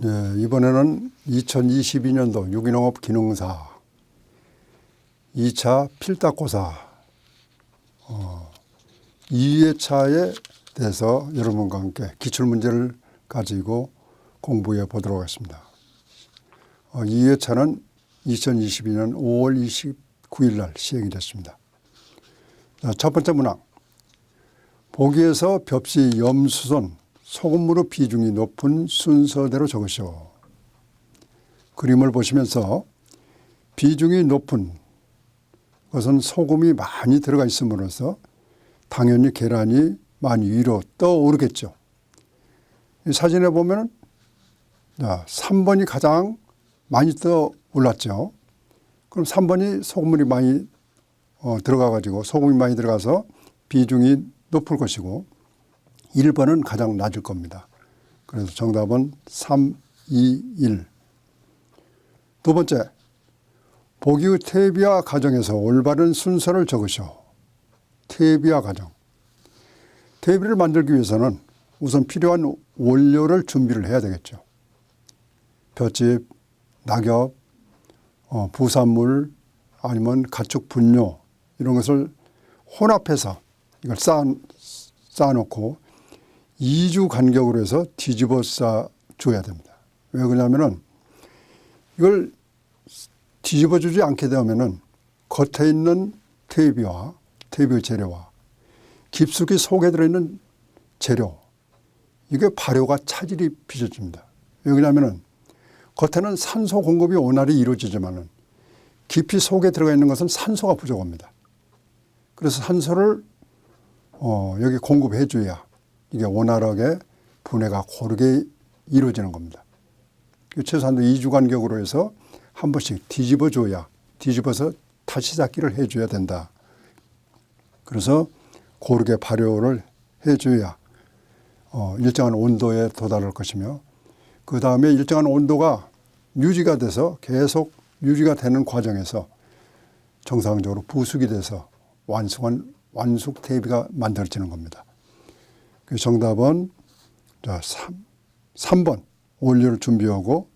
네, 이번에는 2022년도 유기농업 기능사 2차 필딱고사 2회차에 대해서 여러분과 함께 기출문제를 가지고 공부해 보도록 하겠습니다. 2회차는 2022년 5월 29일 날 시행이 됐습니다. 자, 첫 번째 문항. 보기에서 벽시 염수선 소금물의 비중이 높은 순서대로 적으시오. 그림을 보시면서 비중이 높은 것은 소금이 많이 들어가 있음으로써 당연히 계란이 많이 위로 떠오르겠죠. 이 사진에 보면 3번이 가장 많이 떠올랐죠. 그럼 3번이 소금물이 많이 들어가가지고 소금이 많이 들어가서 비중이 높을 것이고 1번은 가장 낮을 겁니다. 그래서 정답은 3, 2, 1. 두 번째, 보기의 퇴비화 과정에서 올바른 순서를 적으시오. 퇴비화 과정. 퇴비를 만들기 위해서는 우선 필요한 원료를 준비를 해야 되겠죠. 볏짚, 낙엽, 부산물 아니면 가축 분뇨 이런 것을 혼합해서 이걸 쌓아놓고 2주 간격으로 해서 뒤집어 쌓아줘야 됩니다. 왜 그러냐면은 이걸 뒤집어 주지 않게 되면은 겉에 있는 퇴비와 퇴비의 재료와 깊숙이 속에 들어있는 재료 이게 발효가 차질이 빚어집니다. 왜 그러냐면은 겉에는 산소 공급이 원활히 이루어지지만은 깊이 속에 들어가 있는 것은 산소가 부족합니다. 그래서 산소를 여기 공급해 줘야 이게 원활하게 분해가 고르게 이루어지는 겁니다. 최소한도 2주 간격으로 해서 한 번씩 뒤집어 줘야 뒤집어서 다시 쌓기를 해 줘야 된다. 그래서 고르게 발효를 해 줘야 일정한 온도에 도달할 것이며 그 다음에 일정한 온도가 유지가 돼서 계속 유지가 되는 과정에서 정상적으로 부숙이 돼서 완숙 퇴비가 만들어지는 겁니다. 그 정답은 3번 원료를 준비하고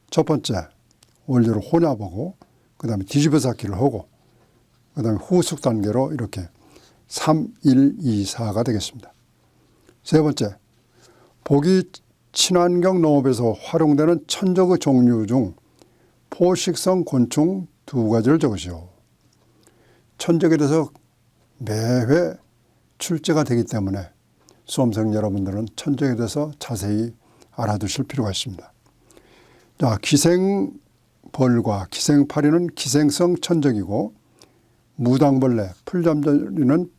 첫 번째 원료를 혼합하고 그 다음에 뒤집어 쌓기를 하고 그 다음에 후숙 단계로 이렇게 3, 1, 2, 4가 되겠습니다. 세 번째, 보기 친환경 농업에서 활용되는 천적의 종류 중 포식성 곤충 2가지를 적으시오. 천적에 대해서 매회 출제가 되기 때문에 수험생 여러분들은 천적에 대해서 자세히 알아두실 필요가 있습니다. 자, 기생벌과 기생파리는 기생성 천적이고 무당벌레, 풀잠자리는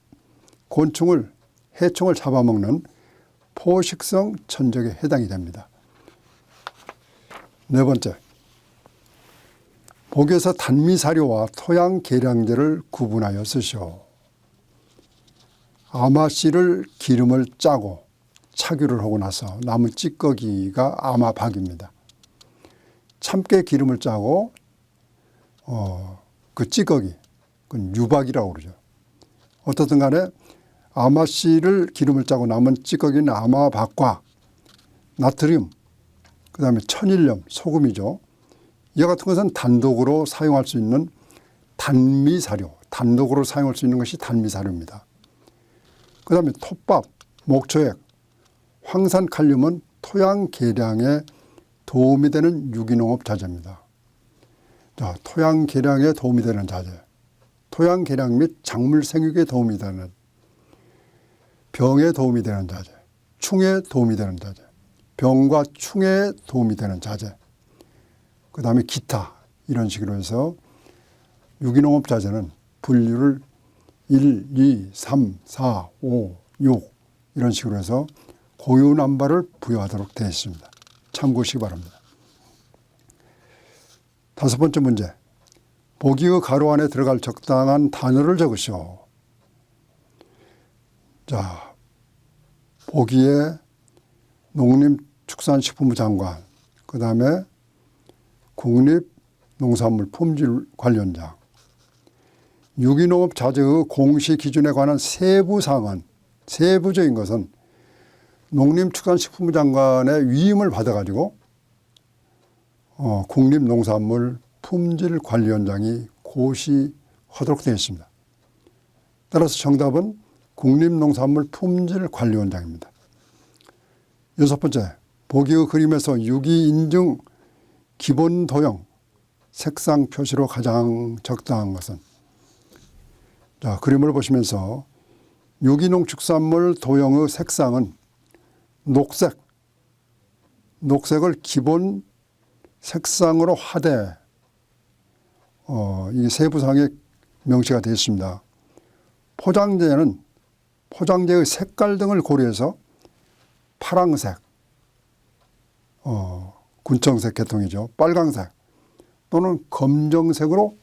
곤충을 해충을 잡아먹는 포식성 천적에 해당이 됩니다. 네 번째, 보기에서 단미사료와 토양 계량제를 구분하여 쓰시오. 아마씨를 기름을 짜고 착유를 하고 나서 남은 찌꺼기가 아마박입니다. 참깨 기름을 짜고 그 찌꺼기, 그건 유박이라고 그러죠. 어떻든 간에 아마씨를 기름을 짜고 남은 찌꺼기는 아마박과 나트륨, 그 다음에 천일염, 소금이죠. 이와 같은 것은 단독으로 사용할 수 있는 단미사료, 단독으로 사용할 수 있는 것이 단미사료입니다. 그 다음에 톱밥, 목초액, 황산칼륨은 토양 개량에 도움이 되는 유기농업 자재입니다. 자, 토양 개량에 도움이 되는 자재. 토양 개량 및 작물 생육에 도움이 되는, 병에 도움이 되는 자재, 충에 도움이 되는 자재, 병과 충에 도움이 되는 자재, 그 다음에 기타 이런 식으로 해서 유기농업 자재는 분류를 1, 2, 3, 4, 5, 6 이런 식으로 해서 고유넘버를 부여하도록 되어 있습니다. 참고하시기 바랍니다. 다섯 번째 문제. 보기의 가로 안에 들어갈 적당한 단어를 적으시오. 자, 보기에 농림축산식품부 장관, 그 다음에 국립농산물 품질 관련장, 유기농업 자재의 공시 기준에 관한 세부 사항은, 세부적인 것은 농림축산식품부 장관의 위임을 받아가지고 국립농산물 품질관리원장이 고시하도록 되어 있습니다. 따라서 정답은 국립농산물 품질관리원장입니다. 여섯 번째, 보기의 그림에서 유기인증 기본 도형 색상 표시로 가장 적당한 것은? 자, 그림을 보시면서 유기농축산물 도형의 색상은 녹색을 기본 색상으로 하되 이 세부상에 명시가 되어 있습니다. 포장재의 색깔 등을 고려해서 파랑색, 군청색 계통이죠. 빨강색 또는 검정색으로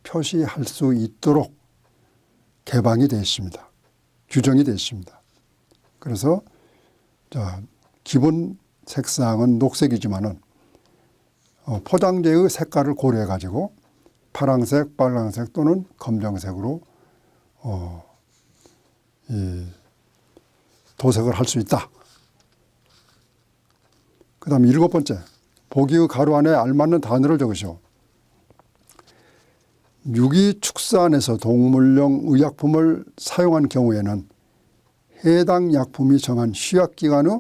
표시할 수 있도록 개방이 되어 있습니다. 규정이 되어 있습니다. 그래서 기본 색상은 녹색이지만은 포장재의 색깔을 고려해 가지고 파랑색, 빨강색 또는 검정색으로 이 도색을 할 수 있다. 그 다음에 일곱 번째, 보기의 가로 안에 알맞는 단어를 적으시오. 유기축산에서 동물용 의약품을 사용한 경우에는 해당 약품이 정한 쉬약기간의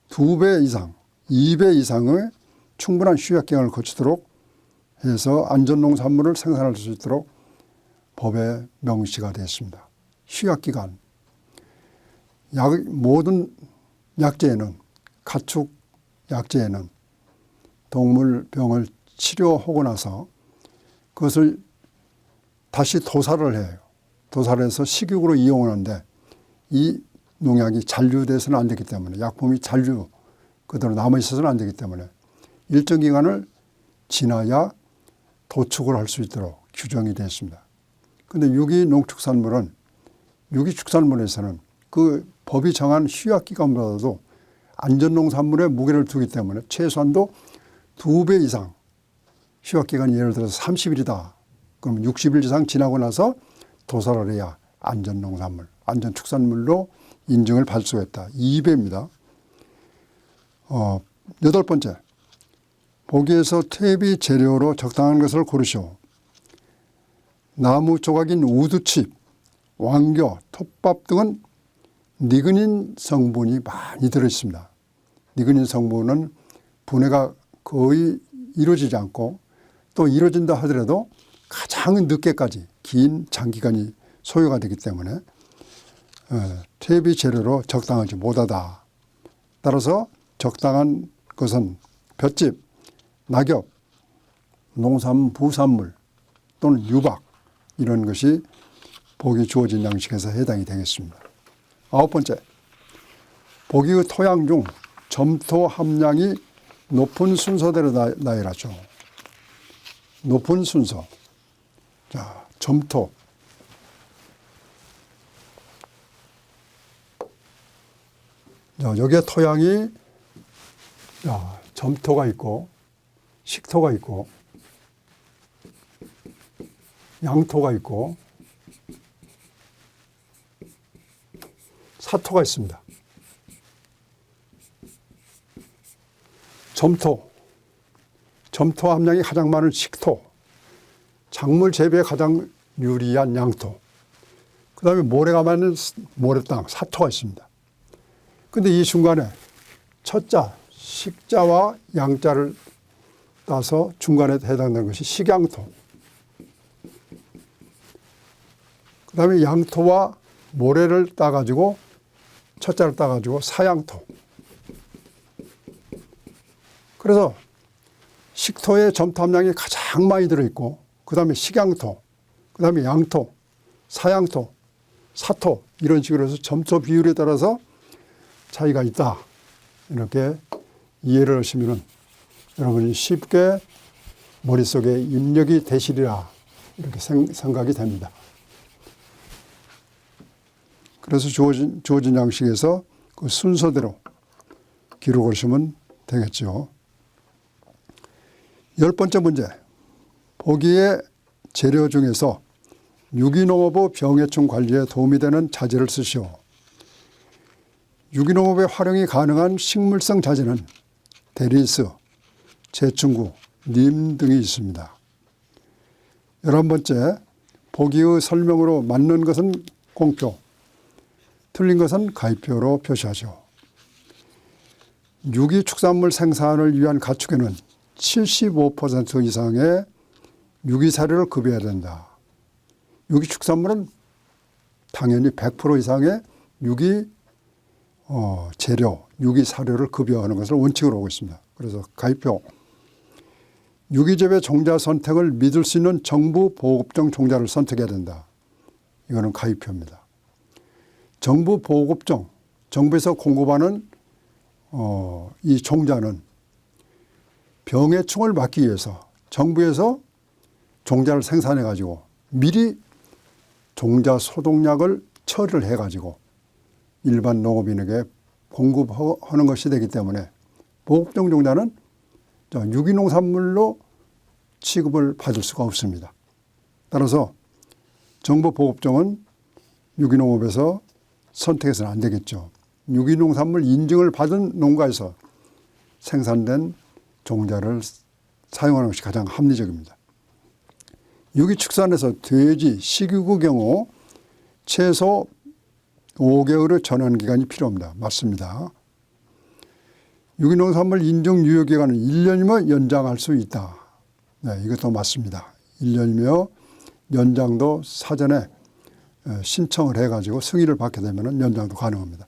2배 이상, 2배 이상의 충분한 쉬약기간을 거치도록 해서 안전농산물을 생산할 수 있도록 법에 명시가 되어 있습니다. 쉬약기간. 모든 약재에는, 가축 약재에는 동물병을 치료하고 나서 그것을 다시 도살을 해요. 도살을 해서 식육으로 이용하는데 이 농약이 잔류돼서는 안 되기 때문에, 약품이 잔류 그대로 남아있어서는 안 되기 때문에 일정 기간을 지나야 도축을 할 수 있도록 규정이 되어 있습니다. 그런데 유기축산물에서는 그 법이 정한 휴약기간보다도 안전농산물에 무게를 두기 때문에 최소한도 2배 이상, 휴약기간이 예를 들어서 30일이다. 그러면 60일 이상 지나고 나서 도살을 해야 안전농산물, 안전축산물로 인증을 받을 수가 있다. 2배입니다. 여덟 번째, 보기에서 퇴비 재료로 적당한 것을 고르시오. 나무 조각인 우두칩, 왕겨, 톱밥 등은 니그닌 성분이 많이 들어있습니다. 니그닌 성분은 분해가 거의 이루어지지 않고 또 이루어진다 하더라도 가장 늦게까지 긴 장기간이 소요가 되기 때문에 퇴비 재료로 적당하지 못하다. 따라서 적당한 것은 볏짚, 낙엽, 농산물, 부산물 또는 유박 이런 것이 보기 주어진 양식에서 해당이 되겠습니다. 아홉 번째, 보기의 토양 중 점토 함량이 높은 순서대로 나열하죠. 높은 순서. 자, 점토. 자, 여기에 토양이 점토가 있고 식토가 있고 양토가 있고 사토가 있습니다. 점토 함량이 가장 많은 식토, 작물 재배에 가장 유리한 양토, 그 다음에 모래가 많은 모래땅, 사토가 있습니다. 그런데 이 중간에 첫자, 식자와 양자를 따서 중간에 해당되는 것이 식양토, 그 다음에 양토와 모래를 따가지고 첫자를 따가지고 사양토. 그래서 식토의 점토 함량이 가장 많이 들어있고 그 다음에 식양토, 그 다음에 양토, 사양토, 사토 이런 식으로 해서 점토 비율에 따라서 차이가 있다. 이렇게 이해를 하시면 여러분이 쉽게 머릿속에 입력이 되시리라 이렇게 생각이 됩니다. 그래서 주어진 양식에서 그 순서대로 기록을 하시면 되겠죠. 열 번째 문제, 보기의 재료 중에서 유기농업의 병해충 관리에 도움이 되는 자재를 쓰시오. 유기농업에 활용이 가능한 식물성 자재는 대리스, 재충구, 님 등이 있습니다. 11번째, 보기의 설명으로 맞는 것은 공표, 틀린 것은 가위표로 표시하죠. 유기축산물 생산을 위한 가축에는 75% 이상의 유기사료를 급여해야 된다. 유기축산물은 당연히 100% 이상의 유기 재료, 유기사료를 급여하는 것을 원칙으로 하고 있습니다. 그래서 가위표. 유기재배 종자 선택을 믿을 수 있는 정부 보호급종 종자를 선택해야 된다. 이거는 가위표입니다. 정부 보호급종, 정부에서 공급하는 이 종자는 병해충을 막기 위해서 정부에서 종자를 생산해 가지고 미리 종자 소독약을 처리를 해 가지고 일반 농업인에게 공급하는 것이 되기 때문에 보호급종 종자는 유기농산물로 취급을 받을 수가 없습니다. 따라서 정부 보호급종은 유기농업에서 선택해서는 안 되겠죠. 유기농산물 인증을 받은 농가에서 생산된 종자를 사용하는 것이 가장 합리적입니다. 유기축산에서 돼지, 식육의 경우 최소 5개월의 전환기간이 필요합니다. 맞습니다. 유기농산물 인증 유효기간은 1년이면 연장할 수 있다. 네, 이것도 맞습니다. 1년이며 연장도 사전에 신청을 해가지고 승인을 받게 되면 연장도 가능합니다.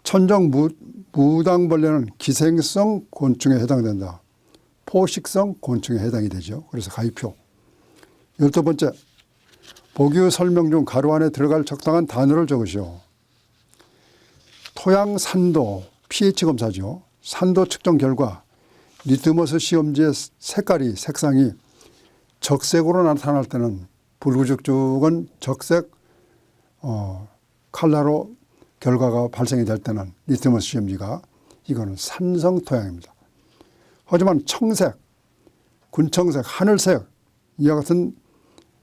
천정 무당벌레는 기생성 곤충에 해당된다. 포식성 곤충에 해당이 되죠. 그래서 가위표. 12번째, 보기의 설명 중 가로 안에 들어갈 적당한 단어를 적으시오. 토양 산도, pH 검사죠. 산도 측정 결과 리트머스 시험지의 색상이 적색으로 나타날 때는 불구죽죽은 적색 컬러로 결과가 발생이 될 때는 리트머스 시험지가 이거는 산성 토양입니다. 하지만 청색, 군청색, 하늘색 이와 같은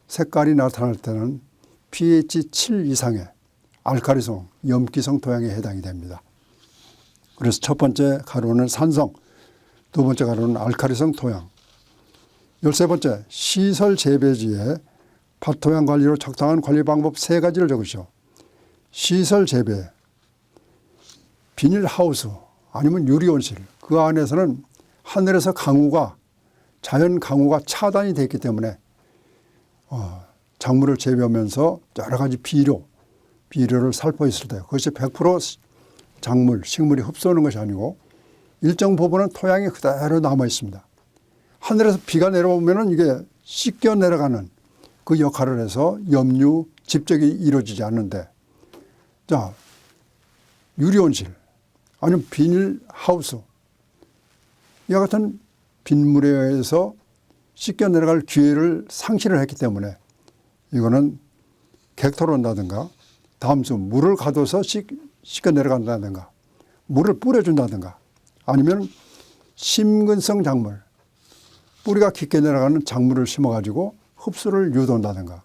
색깔이 나타날 때는 pH 7 이상의 알칼리성, 염기성 토양에 해당이 됩니다. 그래서 첫 번째 가로는 산성, 두 번째 가로는 알칼리성 토양. 13번째, 시설 재배지에 밭토양 관리로 적당한 관리 방법 3가지를 적으시오. 시설 재배, 비닐하우스 아니면 유리온실, 그 안에서는 하늘에서 강우가, 자연 강우가 차단이 됐기 때문에 작물을 재배하면서 여러 가지 비료를 살포 있을 때 그것이 100% 작물, 식물이 흡수하는 것이 아니고 일정 부분은 토양이 그대로 남아 있습니다. 하늘에서 비가 내려오면 이게 씻겨 내려가는 그 역할을 해서 염류, 집적이 이루어지지 않는데, 자, 유리온실 아니면 비닐하우스 이와 같은 빗물에 의해서 씻겨 내려갈 기회를 상실을 했기 때문에 이거는 객토를 한다든가 다음 주 물을 가둬서 씻겨 내려간다든가 물을 뿌려준다든가 아니면 심근성 작물, 뿌리가 깊게 내려가는 작물을 심어가지고 흡수를 유도한다든가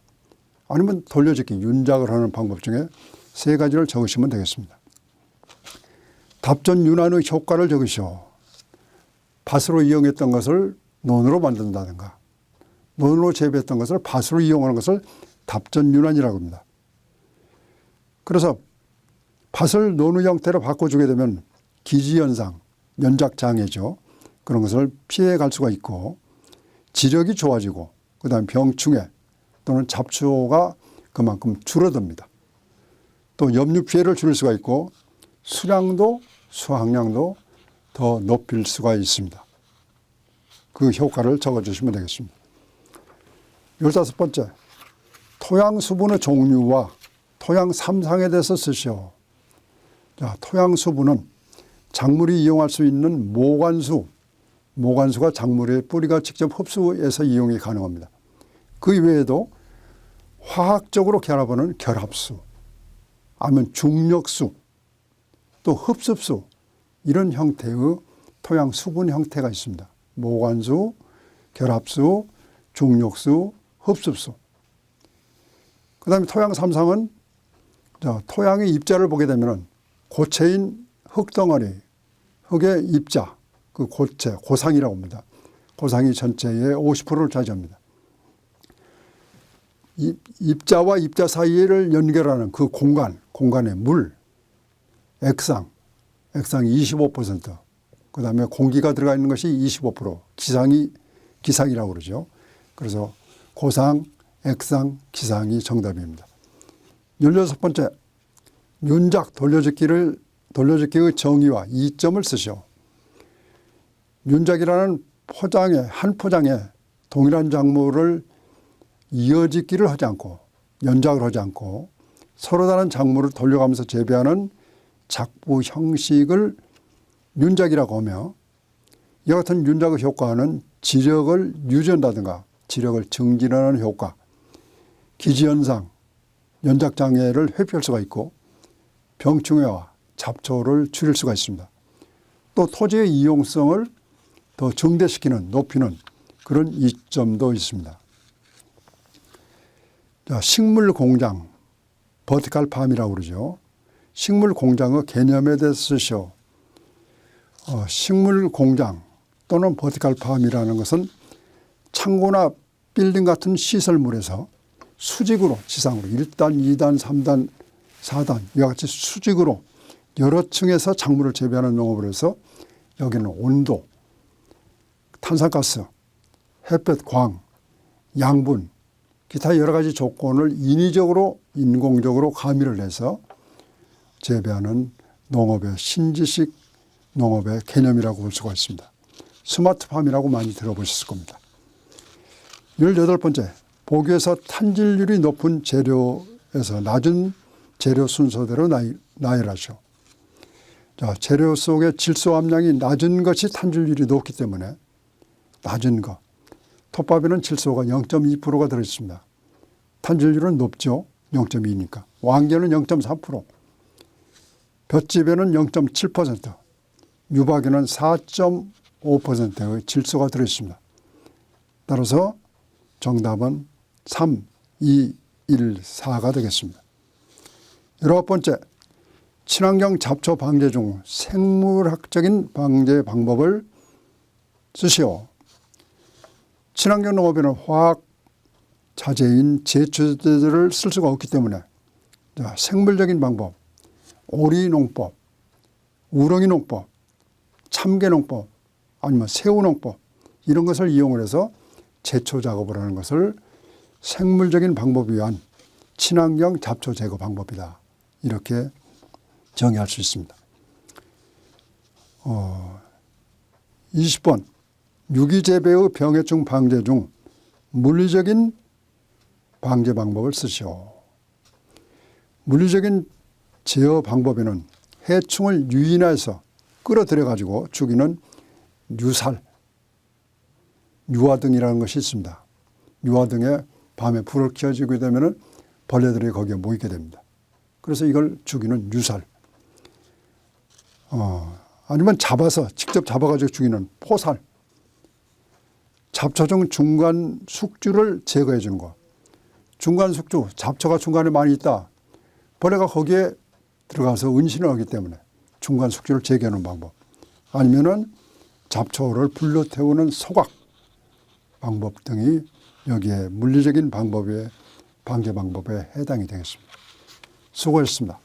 아니면 돌려짓기, 윤작을 하는 방법 중에 3가지를 적으시면 되겠습니다. 답전 윤환의 효과를 적으시오. 밭으로 이용했던 것을 논으로 만든다든가 논으로 재배했던 것을 밭으로 이용하는 것을 답전 윤환이라고 합니다. 그래서 밭을 논의 형태로 바꿔주게 되면 기지현상, 연작장애죠. 그런 것을 피해갈 수가 있고 지력이 좋아지고 그다음에 병충해 또는 잡초가 그만큼 줄어듭니다. 또 염류 피해를 줄일 수가 있고 수량도 수확량도 더 높일 수가 있습니다. 그 효과를 적어주시면 되겠습니다. 15번째, 토양 수분의 종류와 토양 삼상에 대해서 쓰시오. 자, 토양 수분은 작물이 이용할 수 있는 모관수가 작물의 뿌리가 직접 흡수해서 이용이 가능합니다. 그 이외에도 화학적으로 결합하는 결합수, 아니면 중력수, 또 흡습수 이런 형태의 토양 수분 형태가 있습니다. 모관수, 결합수, 중력수, 흡습수. 그 다음에 토양 삼상은 토양의 입자를 보게 되면 고체인 흙덩어리, 흙의 입자, 그 고체, 고상이라고 합니다. 고상이 전체의 50%를 차지합니다. 입자와 입자 사이를 연결하는 그 공간의 물, 액상이 25%, 그 다음에 공기가 들어가 있는 것이 25%, 기상이라고 그러죠. 그래서 고상, 액상, 기상이 정답입니다. 16번째, 윤작 돌려짓기의 정의와 이점을 쓰시오. 윤작이라는 한 포장에 동일한 작물을 이어짓기를 하지 않고 연작을 하지 않고 서로 다른 작물을 돌려가면서 재배하는 작부 형식을 윤작이라고 하며, 이와 같은 윤작의 효과는 지력을 유지한다든가 지력을 증진하는 효과, 기지현상, 연작장애를 회피할 수가 있고 병충해와 잡초를 줄일 수가 있습니다. 또 토지의 이용성을 더 증대시키는, 높이는 그런 이점도 있습니다. 자, 식물공장, 버티컬 팜이라고 그러죠. 식물공장의 개념에 대해서 쓰시오. 식물공장 또는 버티컬 팜이라는 것은 창고나 빌딩 같은 시설물에서 수직으로, 지상으로 1단, 2단, 3단, 4단 이와 같이 수직으로 여러 층에서 작물을 재배하는 농업을 해서 여기는 온도, 탄산가스, 햇볕, 광, 양분, 기타 여러 가지 조건을 인위적으로 인공적으로 가미를 해서 재배하는 농업의 신지식 농업의 개념이라고 볼 수가 있습니다. 스마트팜이라고 많이 들어보셨을 겁니다. 18번째, 보기에서 탄질률이 높은 재료에서 낮은 재료 순서대로 나열하시오. 자, 재료 속의 질소 함량이 낮은 것이 탄질률이 높기 때문에 낮은 것. 톱밥에는 질소가 0.2%가 들어있습니다. 탄질률은 높죠. 0.2니까. 왕개는 0.3%, 볏짚에는 0.7%, 유박에는 4.5%의 질소가 들어있습니다. 따라서 정답은 3, 2, 1, 4가 되겠습니다. 19번째, 친환경 잡초 방제 중 생물학적인 방제 방법을 쓰시오. 친환경 농업에는 화학 자재인 제초제들을 쓸 수가 없기 때문에 생물적인 방법, 오리농법, 우렁이농법, 참개농법, 아니면 새우농법 이런 것을 이용을 해서 제초 작업을 하는 것을 생물적인 방법에 의한 친환경 잡초 제거 방법이다. 이렇게 정의할 수 있습니다. 20번, 유기재배의 병해충 방제 중 물리적인 방제 방법을 쓰시오. 물리적인 제어 방법에는 해충을 유인해서 끌어들여 가지고 죽이는 유살, 유화등이라는 것이 있습니다. 유화등에 밤에 불을 켜지게 되면 벌레들이 거기에 모이게 됩니다. 그래서 이걸 죽이는 유살. 아니면 직접 잡아가지고 죽이는 포살. 잡초 중 중간 숙주를 제거해 주는 것. 중간 숙주, 잡초가 중간에 많이 있다. 벌레가 거기에 들어가서 은신을 하기 때문에 중간 숙주를 제거하는 방법. 아니면은 잡초를 불로 태우는 소각 방법 등이 여기에 물리적인 방법의 방제 방법에 해당이 되겠습니다. 수고하셨습니다.